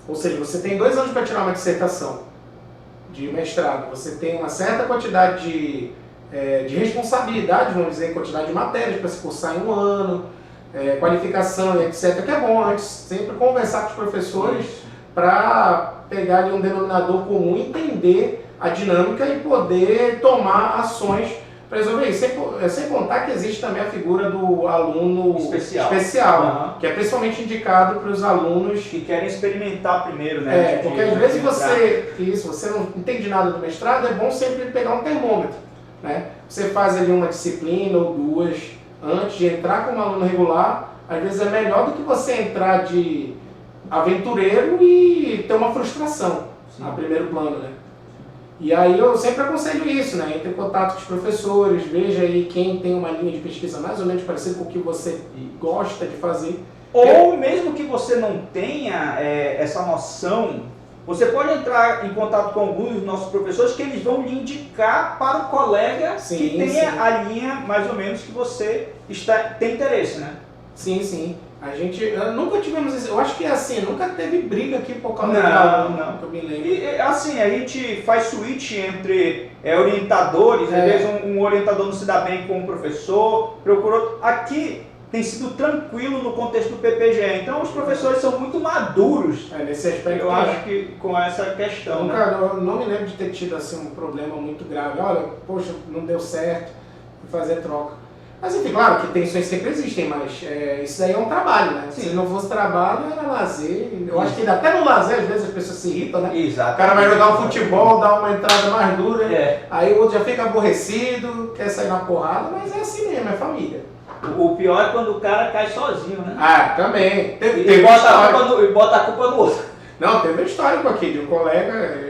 Ou seja, você tem 2 anos para tirar uma dissertação de mestrado, você tem uma certa quantidade de responsabilidade, vamos dizer, quantidade de matérias para se cursar em um ano, qualificação e etc. Que é bom antes sempre conversar com os professores para pegar ali um denominador comum, entender a dinâmica e poder tomar ações para resolver isso. Sem contar que existe também a figura do aluno especial, que é principalmente indicado para os alunos que querem experimentar primeiro, né? Porque às vezes você não entende nada do mestrado, é bom sempre pegar um termômetro, né? Você faz ali uma disciplina ou 2 antes de entrar como aluno regular, às vezes é melhor do que você entrar de aventureiro e ter uma frustração a primeiro plano, né? E aí eu sempre aconselho isso, né? Entre em contato com os professores, veja aí quem tem uma linha de pesquisa mais ou menos parecida com o que você gosta de fazer. Ou mesmo que você não tenha essa noção, você pode entrar em contato com alguns dos nossos professores que eles vão lhe indicar para o colega que tenha a linha mais ou menos que você tem interesse, né? Sim. Nunca tivemos isso. Eu acho que assim, nunca teve briga aqui por causa não. Que eu me lembro. E assim, a gente faz switch entre orientadores, às vezes um orientador não se dá bem com um professor, procurou. Aqui tem sido tranquilo no contexto do PPGE, então os professores são muito maduros. Nesse aspecto. Eu acho que com essa questão. Eu não me lembro de ter tido assim, um problema muito grave. Olha, poxa, não deu certo, fui fazer troca. Mas enfim, claro que tensões sempre existem, mas isso daí é um trabalho, né? Sim. Se não fosse trabalho, era lazer. Eu acho que até no lazer, às vezes, as pessoas se irritam, né? Exato. O cara vai jogar um futebol, dá uma entrada mais dura, aí o outro já fica aborrecido, quer sair na porrada, mas é assim mesmo, é família. O pior é quando o cara cai sozinho, né? Também. E bota a culpa no outro. Não, teve um histórico aqui de um colega,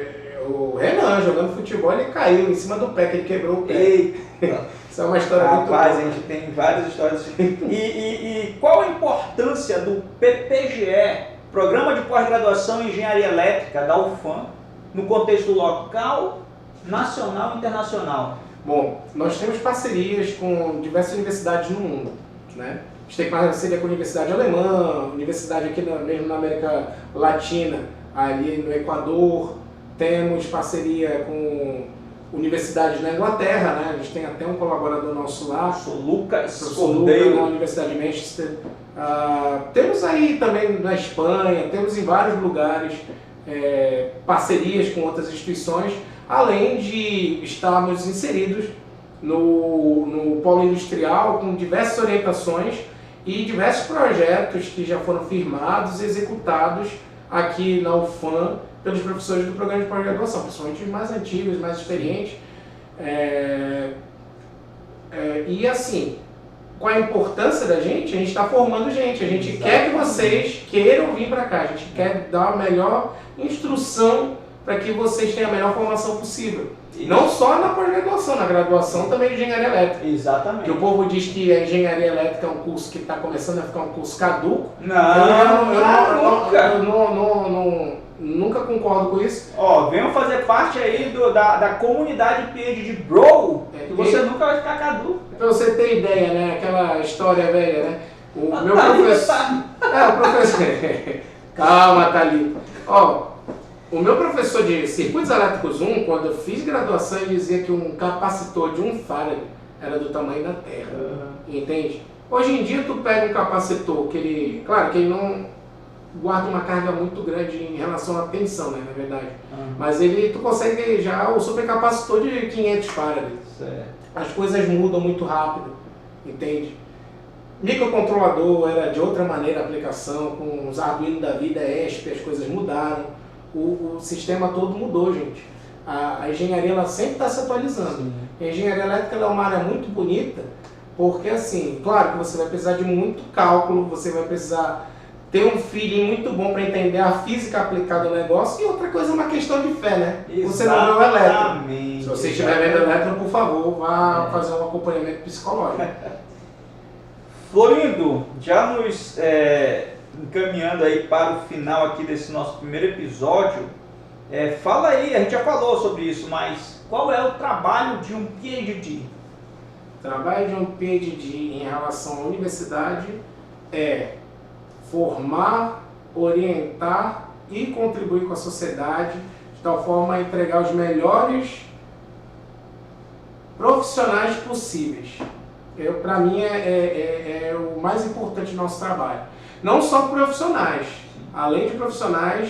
o Renan, jogando futebol, ele caiu em cima do pé, que ele quebrou o pé. Eita. Isso é uma história muito boa. Rapaz, a gente tem várias histórias. E qual a importância do PPGE, Programa de Pós-Graduação em Engenharia Elétrica, da UFAM, no contexto local, nacional e internacional? Bom, nós temos parcerias com diversas universidades no mundo, né? A gente tem parceria com a Universidade Alemã, universidade aqui mesmo na América Latina, ali no Equador. Temos parceria com universidades na Inglaterra, né? A gente tem até um colaborador nosso lá, o Lucas Cordeiro, na Universidade de Manchester. Temos aí também na Espanha, temos em vários lugares parcerias com outras instituições, além de estarmos inseridos no polo industrial com diversas orientações e diversos projetos que já foram firmados e executados aqui na UFAM pelos professores do programa de pós-graduação, principalmente os mais antigos, mais experientes. E assim, qual a importância da gente? A gente está formando gente, a gente quer que vocês queiram vir para cá, a gente quer dar a melhor instrução para que vocês tenham a melhor formação possível. Não só na pós-graduação, na graduação também de engenharia elétrica. Exatamente. Que o povo diz que a engenharia elétrica é um curso que está começando a ficar um curso caduco. Nunca concordo com isso. Venham fazer parte aí da comunidade PhD de Bro, que você nunca vai ficar caduco. Pra você ter ideia, né? Aquela história velha, né? O meu professor... o professor... Calma, Thalita. O meu professor de Circuitos Elétricos 1, quando eu fiz graduação, ele dizia que um capacitor de 1 farad era do tamanho da Terra. Entende? Hoje em dia, tu pega um capacitor que ele... Claro que ele não guarda uma carga muito grande em relação à tensão, né? Na verdade. Mas tu consegue já o supercapacitor de 500 farad. As coisas mudam muito rápido. Entende? Microcontrolador era de outra maneira a aplicação, com os Arduino da vida, ESP, as coisas mudaram. O sistema todo mudou, gente. A engenharia ela sempre está se atualizando. A engenharia elétrica é uma área muito bonita, porque assim, claro que você vai precisar de muito cálculo, você vai precisar ter um feeling muito bom para entender a física aplicada ao negócio, e outra coisa é uma questão de fé, né? Você não vê o elétrico. Se você estiver vendo elétrico, por favor, vá fazer um acompanhamento psicológico. Florindo, já nos encaminhando aí para o final aqui desse nosso primeiro episódio, fala aí, a gente já falou sobre isso, mas qual é o trabalho de um PhD? O trabalho de um PhD em relação à universidade é formar, orientar e contribuir com a sociedade de tal forma a entregar os melhores profissionais possíveis. Para mim é o mais importante do nosso trabalho. Não só profissionais, além de profissionais,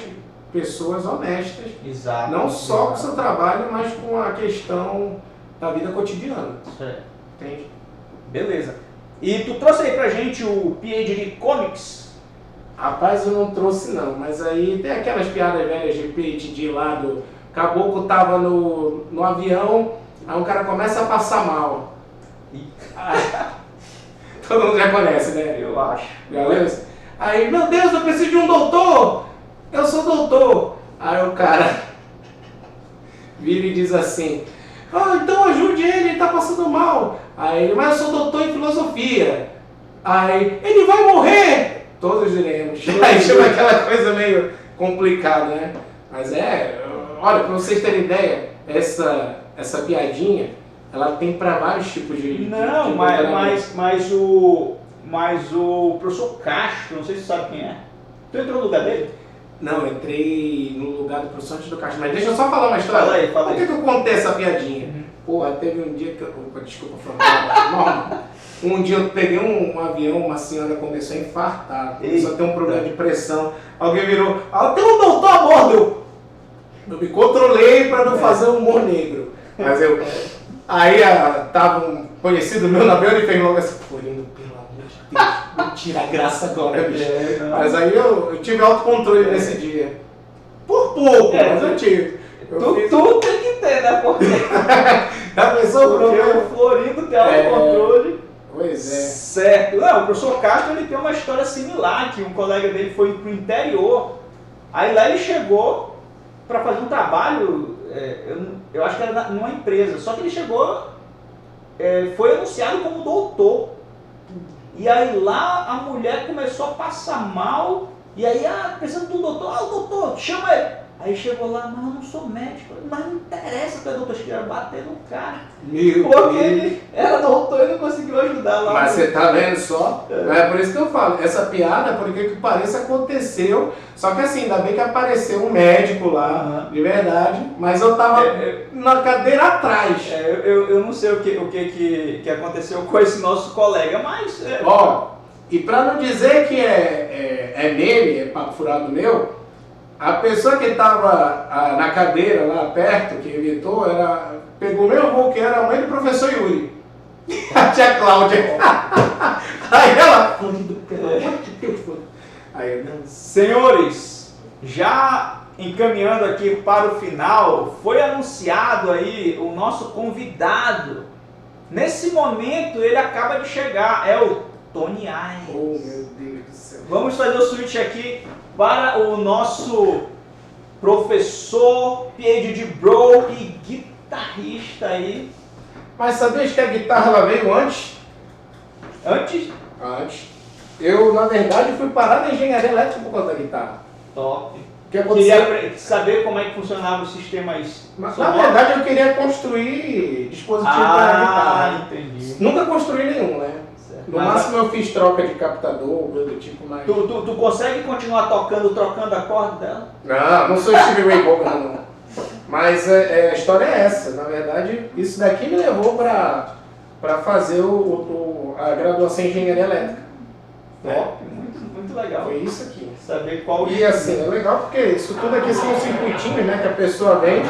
pessoas honestas. Exato. Não só com o seu trabalho, mas com a questão da vida cotidiana. Certo. Entende? Beleza. E tu trouxe aí pra gente o PhD Comics? Rapaz, eu não trouxe não, mas aí tem aquelas piadas velhas de PhD lá do caboclo tava no avião, aí um cara começa a passar mal. Todo mundo já conhece, né? Eu acho. Galera, aí, meu Deus, eu preciso de um doutor! Eu sou doutor! Aí o cara vira e diz assim, então ajude ele tá passando mal. Aí ele, mas eu sou doutor em filosofia. Aí, ele vai morrer! Todos diremos. Aí chama aquela coisa meio complicada, né? Mas olha, pra vocês terem ideia, essa piadinha, ela tem para vários tipos de... Não, mas o professor Castro, não sei se você sabe quem é. Tu entrou no lugar dele? Não, entrei no lugar do professor antes do Castro. Mas deixa eu só falar uma história. Fala aí. Por que eu contei essa piadinha? Porra, teve um dia que eu... Desculpa, Fernando. Um dia eu peguei um avião, uma senhora começou a infartar. Começou a ter um problema de pressão. Alguém virou, tem um doutor a bordo! Eu me controlei para não fazer um humor negro. Mas eu... Aí tava um conhecido meu na beira e fez logo assim, Florindo, pelo amor de Deus, me tira a graça agora, bicho. Mas aí eu tive autocontrole nesse dia. Por pouco, mas eu tive. Tu tem que ter, né? Porque já pensou o Florindo tem autocontrole. Pois é. Certo. Não, o professor Castro ele tem uma história similar, que um colega dele foi pro interior, aí lá ele chegou para fazer um trabalho, eu acho que era numa empresa, só que ele chegou, foi anunciado como doutor. E aí lá a mulher começou a passar mal, e aí, pensando no doutor, o doutor, chama ele. Aí chegou lá, mas eu não sou médico, mas não interessa que é doutor, acho que ia bater no cara. Porque ele era doutor e não conseguiu ajudar lá. Mas você tá vendo só? É por isso que eu falo, essa piada, por que pareça, aconteceu, só que assim, ainda bem que apareceu um médico lá, de verdade, mas eu tava na cadeira atrás. Eu não sei o que aconteceu com esse nosso colega, mas... E pra não dizer que é meme, é papo furado meu, a pessoa que estava na cadeira lá perto, que evitou, pegou meu avô, que era a mãe do professor Yuri. A tia Cláudia. Aí ela... Pelo amor de Deus. Aí, senhores, já encaminhando aqui para o final, foi anunciado aí o nosso convidado. Nesse momento ele acaba de chegar, é o Tony Aires. Oh, meu Deus do céu. Vamos fazer o switch aqui para o nosso professor, PhD Bro e guitarrista aí. Mas sabias que a guitarra ela veio antes? Antes? Antes. Eu, na verdade, fui parar na engenharia elétrica por causa da guitarra. Top. O que aconteceu? Queria saber como é que funcionavam os sistemas Na sonoros. verdade, eu queria construir dispositivo para guitarra. Entendi. Nunca construí nenhum, né? No Mas máximo eu fiz troca de captador, coisa do tipo, mas... Tu consegue continuar trocando a corda dela? Não sou Steve Ray Vaughan, não. Mas a história é essa. Na verdade, isso daqui me levou para fazer a graduação em engenharia elétrica. Top, muito legal. Foi isso aqui. Saber qual... E assim, é legal porque isso tudo aqui são circuitinhos, né, que a pessoa vende.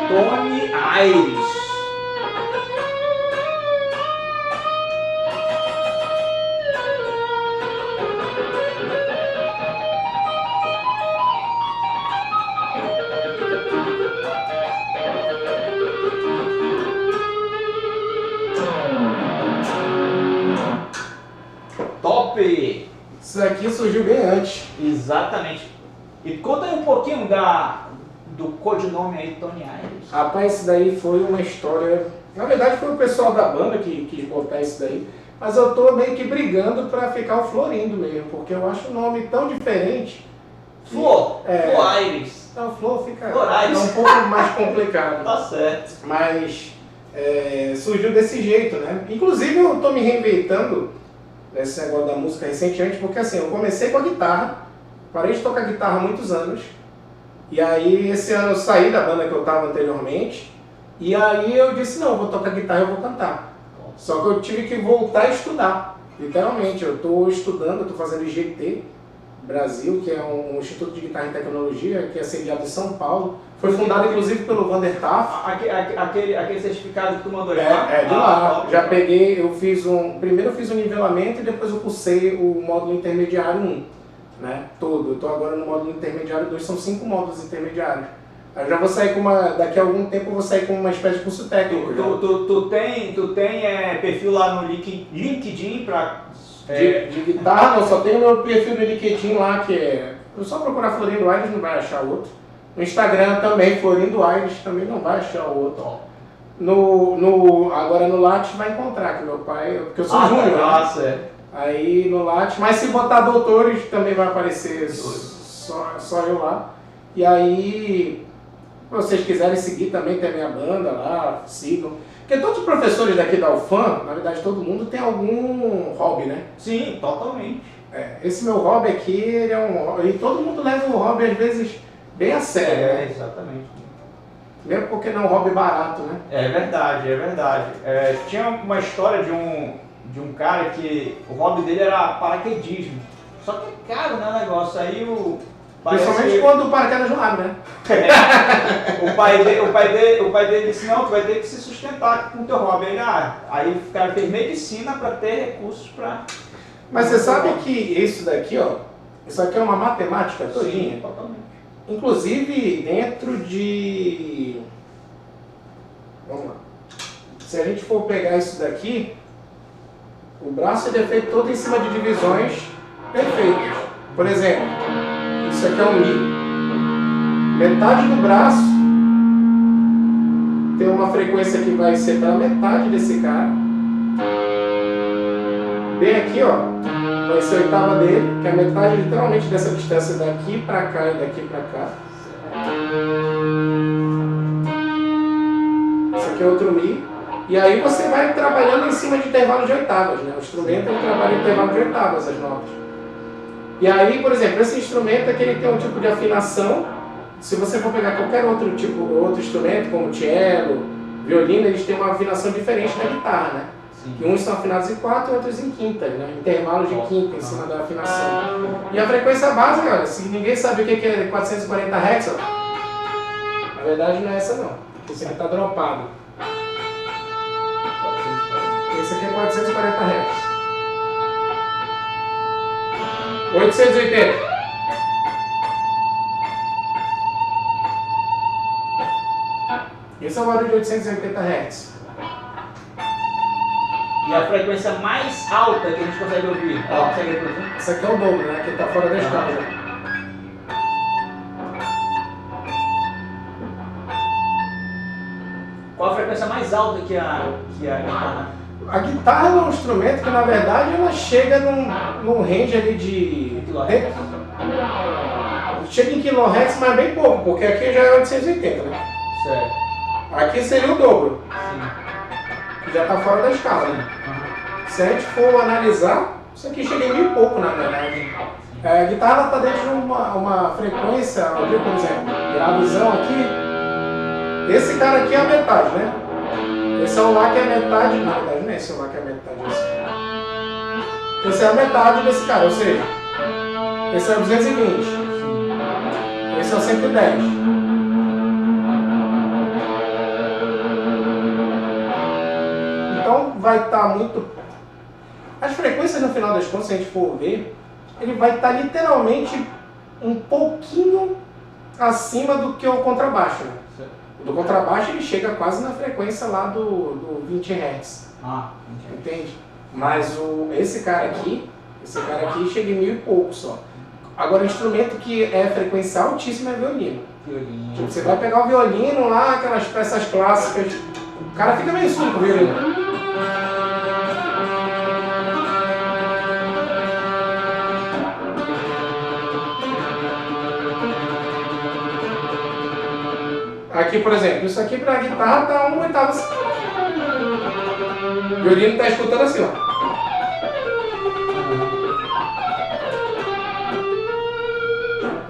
Tony Aires. aqui surgiu bem antes. Exatamente. E conta aí um pouquinho do codinome aí, Tony Aires. Rapaz, isso daí foi uma história... Na verdade foi o pessoal da banda que quis botar isso daí, mas eu tô meio que brigando pra ficar o Florindo mesmo, porque eu acho o nome tão diferente. Flor Aires. Não, Flor fica Flor Aires. um pouco mais complicado. Tá certo. Mas surgiu desse jeito, né? Inclusive eu tô me reinventando nesse negócio da música recentemente, porque assim, eu comecei com a guitarra, parei de tocar guitarra há muitos anos, e aí esse ano eu saí da banda que eu estava anteriormente, e aí eu disse, não, eu vou tocar guitarra e eu vou cantar. Só que eu tive que voltar a estudar, literalmente. Eu estou estudando, estou fazendo IGT Brasil, que é um Instituto de Guitarra e Tecnologia, que é sediado em São Paulo. Foi fundado inclusive pelo Vander Taff. Aquele certificado que tu mandou de lá. Já peguei, primeiro eu fiz o nivelamento e depois eu cursei o módulo intermediário 1, né? Todo. Eu estou agora no módulo intermediário 2, são 5 módulos intermediários. Eu já vou sair daqui a algum tempo eu vou sair com uma espécie de curso técnico. Tu tem perfil lá no LinkedIn para de guitarra? Não, só tem o meu perfil no LinkedIn lá, que é... Eu só procurar Florindo Aires, não vai achar outro. No Instagram também, Florindo Aires, também não vai achar outro. Agora no Lattes vai encontrar, que meu pai... Porque eu sou júnior, né? Aí no Lattes, mas se botar doutores também vai aparecer só eu lá. E aí... Se vocês quiserem seguir também, tem a minha banda lá, sigam. Porque todos os professores daqui da UFAM, na verdade todo mundo tem algum hobby, né? Sim, totalmente. Esse meu hobby aqui, ele é um hobby, e todo mundo leva o hobby às vezes bem a sério, né? Exatamente. Mesmo porque não é um hobby barato, né? É verdade, é verdade. Tinha uma história de um cara que o hobby dele era paraquedismo. Só que é caro, né, o negócio? Aí principalmente quando o paraquedas no ar, né? O pai dele disse, não, tu vai ter que se sustentar com o teu hobby. Aí o cara fez medicina para ter recursos para... Mas você sabe que isso daqui, ó, isso aqui é uma matemática todinha? Sim, totalmente. Inclusive dentro de... Vamos lá. Se a gente for pegar isso daqui, o braço ele é feito todo em cima de divisões perfeitas. Por exemplo, isso aqui é um Mi. Metade do braço tem uma frequência que vai ser para metade desse cara. Bem aqui, ó, vai ser a oitava dele, que é a metade literalmente dessa distância daqui para cá e daqui para cá. Esse aqui é outro Mi. E aí você vai trabalhando em cima de intervalo de oitavas, né? O instrumento ele trabalha em intervalo de oitavas, as notas. E aí, por exemplo, esse instrumento aqui ele tem um tipo de afinação. Se você for pegar qualquer outro instrumento, como cello, violino, eles têm uma afinação diferente da guitarra, né? Sim. Que uns são afinados em quarta e outros em quinta, né? Intervalos de quinta em cima da afinação. E a frequência básica, olha, se ninguém sabe o que é 440 Hz, ó, na verdade não é essa não. Esse aqui está dropado. Esse aqui é 440 Hz. 880. Esse é o barulho de 880 Hz. E a frequência mais alta que a gente consegue ouvir? Consegue reproduzir? Esse aqui é o dobro, né? Que está fora da escala. Qual a frequência mais alta que a guitarra? A guitarra é um instrumento que, na verdade, ela chega num range ali de... Chega em kHz, mas bem pouco, porque aqui já é 880, né? Certo. Aqui seria o dobro. Sim. Já está fora da escala. Sim. Se a gente for analisar, isso aqui chega em 1000 e pouco, na verdade. A guitarra está dentro de uma frequência, onde, por exemplo, gravizão aqui, esse cara aqui é a metade, né? Esse é o Lá que é a metade, na verdade não é esse o Lá que é a metade, esse é a metade desse cara, ou seja, esse é o 220, esse é o 110. Então vai estar muito... As frequências no final das contas, se a gente for ver, ele vai estar literalmente um pouquinho acima do que o contrabaixo, né? Do contrabaixo ele chega quase na frequência lá do 20 Hz. Entende? Mas esse cara aqui, Esse cara aqui chega em 1000 e pouco só. Agora, o instrumento que é frequência altíssima é violino. Tipo, você vai pegar o violino lá, aquelas peças clássicas, o cara fica meio surdo com o violino. Aqui, por exemplo, isso aqui pra guitarra tá 1/8 assim. O violino tá escutando assim, ó.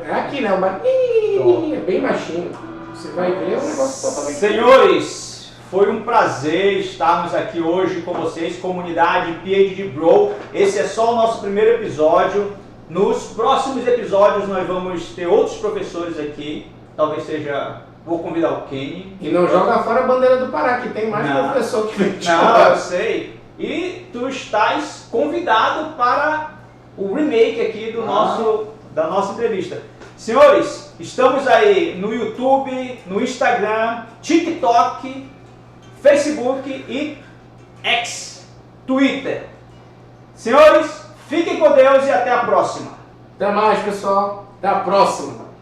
É aqui, né? É bem baixinho. Você vai ver, é um negócio totalmente... Senhores, foi um prazer estarmos aqui hoje com vocês, comunidade PhD Bro. Esse é só o nosso primeiro episódio. Nos próximos episódios nós vamos ter outros professores aqui. Talvez seja... Vou convidar o Kenny. E não joga fora a bandeira do Pará, que tem mais professor que vem de Não, fora. eu sei. E tu estás convidado para o remake aqui da nossa entrevista. Senhores, estamos aí no YouTube, no Instagram, TikTok, Facebook e X, Twitter. Senhores, fiquem com Deus e até a próxima. Até mais, pessoal. Até a próxima.